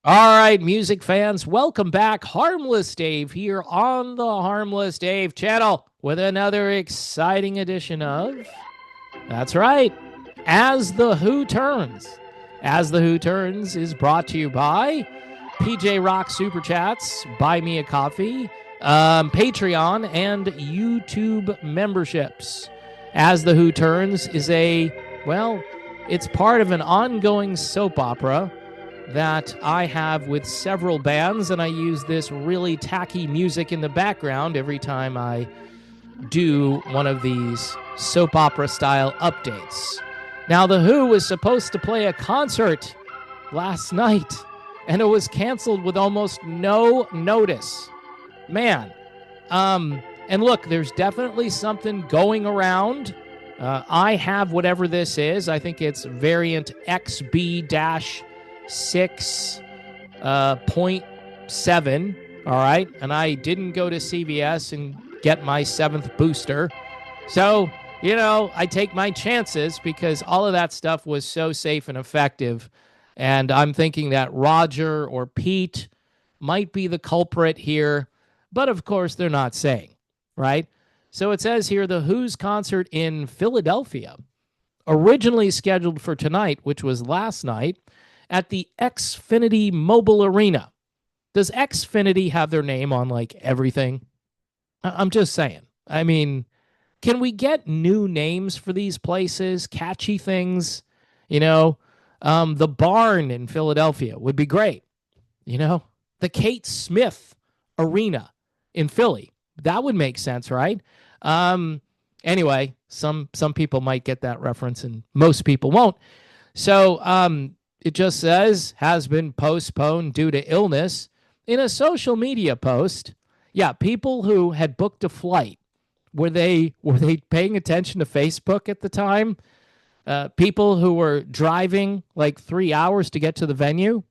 All right, music fans, welcome back. Harmless Dave here on the Harmless Dave channel with another exciting edition of, that's right, As the Who Turns. As the Who Turns is brought to you by PJ Rock Super Chats, Buy Me a Coffee, Patreon, and YouTube memberships. As the Who Turns is it's part of an ongoing soap opera that I have with several bands, and I use this really tacky music in the background every time I do one of these soap opera style updates. Now, The Who was supposed to play a concert last night, and it was canceled with almost no notice. Man. And look, there's definitely something going around. I have whatever this is. I think it's variant XB-6.7, all right? And I didn't go to CVS and get my 7th booster. So, I take my chances because all of that stuff was so safe and effective. And I'm thinking that Roger or Pete might be the culprit here. But of course, they're not saying, right? So it says here, the Who's concert in Philadelphia, originally scheduled for tonight, which was last night, at the Xfinity Mobile Arena. Does Xfinity have their name on like everything? I'm just saying. I mean, can we get new names for these places? Catchy things? The Barn in Philadelphia would be great. The Kate Smith Arena in Philly. That would make sense, right? Anyway, some people might get that reference and most people won't. So it just says has been postponed due to illness. In a social media post, people who had booked a flight, were they paying attention to Facebook at the time? People who were driving like 3 hours to get to the venue.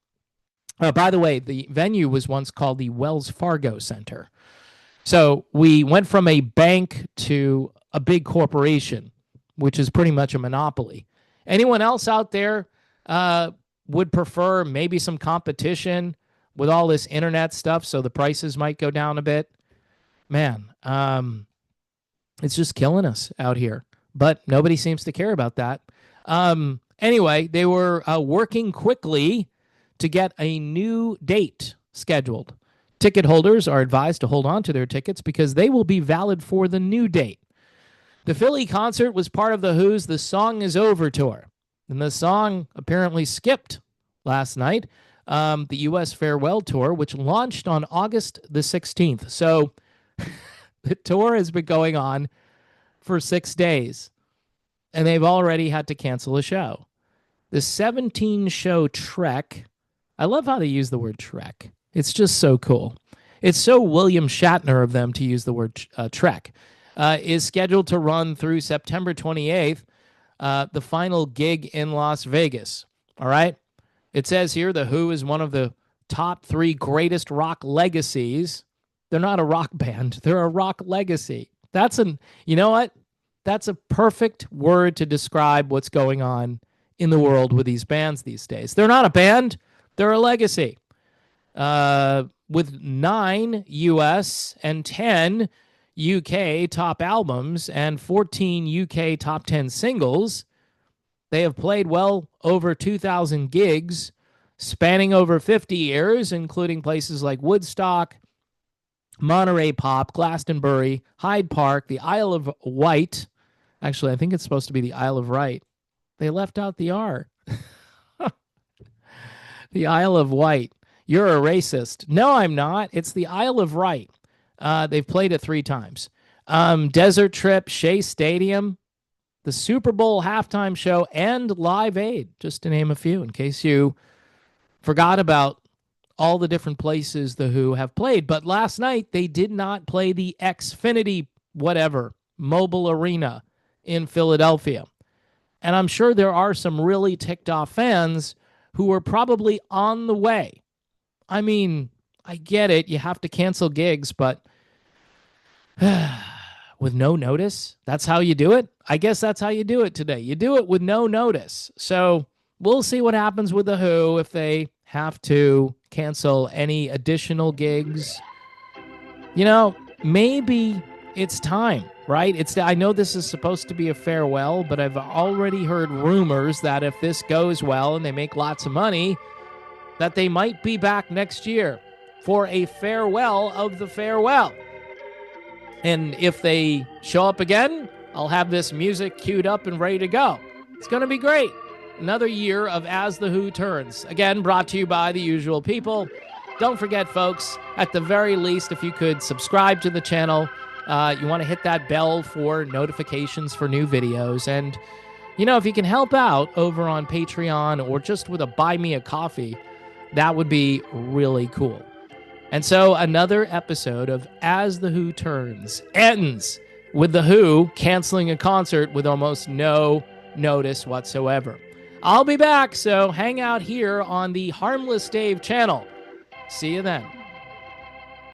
By the way, the venue was once called the Wells Fargo Center. So we went from a bank to a big corporation, which is pretty much a monopoly. Anyone else out there would prefer maybe some competition with all this internet stuff so the prices might go down a bit? Man, it's just killing us out here. But nobody seems to care about that. Anyway, they were working quickly to get a new date scheduled. Ticket holders are advised to hold on to their tickets because they will be valid for the new date. The Philly concert was part of the Who's The Song Is Over tour. And the song apparently skipped last night, the U.S. Farewell Tour, which launched on August the 16th. So the tour has been going on for 6 days, and they've already had to cancel a show. The 17-show trek, I love how they use the word trek. It's just so cool. It's so William Shatner of them to use the word trek. Is scheduled to run through September 28th, the final gig in Las Vegas. All right? It says here the Who is one of the top 3 greatest rock legacies. They're not a rock band. They're a rock legacy. You know what? That's a perfect word to describe what's going on in the world with these bands these days. They're not a band. They're a legacy. With 9 US and 10 UK top albums and 14 UK top 10 singles, they have played well over 2,000 gigs, spanning over 50 years, including places like Woodstock, Monterey Pop, Glastonbury, Hyde Park, the Isle of Wight. Actually, I think it's supposed to be the Isle of Wight. They left out the R. The Isle of Wight. You're a racist. No, I'm not. It's the Isle of Wight. They've played it 3 times. Desert Trip, Shea Stadium, the Super Bowl halftime show, and Live Aid, just to name a few, in case you forgot about all the different places the Who have played. But last night, they did not play the Xfinity mobile arena in Philadelphia. And I'm sure there are some really ticked off fans who are probably on the way. I mean, I get it. You have to cancel gigs, but with no notice, that's how you do it? I guess that's how you do it today. You do it with no notice. So we'll see what happens with the Who if they have to cancel any additional gigs, maybe it's time, right? I know this is supposed to be a farewell, but I've already heard rumors that if this goes well and they make lots of money, that they might be back next year for a farewell of the farewell. And if they show up again, I'll have this music queued up and ready to go. It's going to be great. Another year of As the Who Turns. Again, brought to you by the usual people. Don't forget, folks, at the very least, if you could subscribe to the channel, you want to hit that bell for notifications for new videos. And, if you can help out over on Patreon or just with a buy me a coffee, that would be really cool. And so another episode of As the Who Turns ends with the Who canceling a concert with almost no notice whatsoever. I'll be back, so hang out here on the Harmless Dave channel. See you then.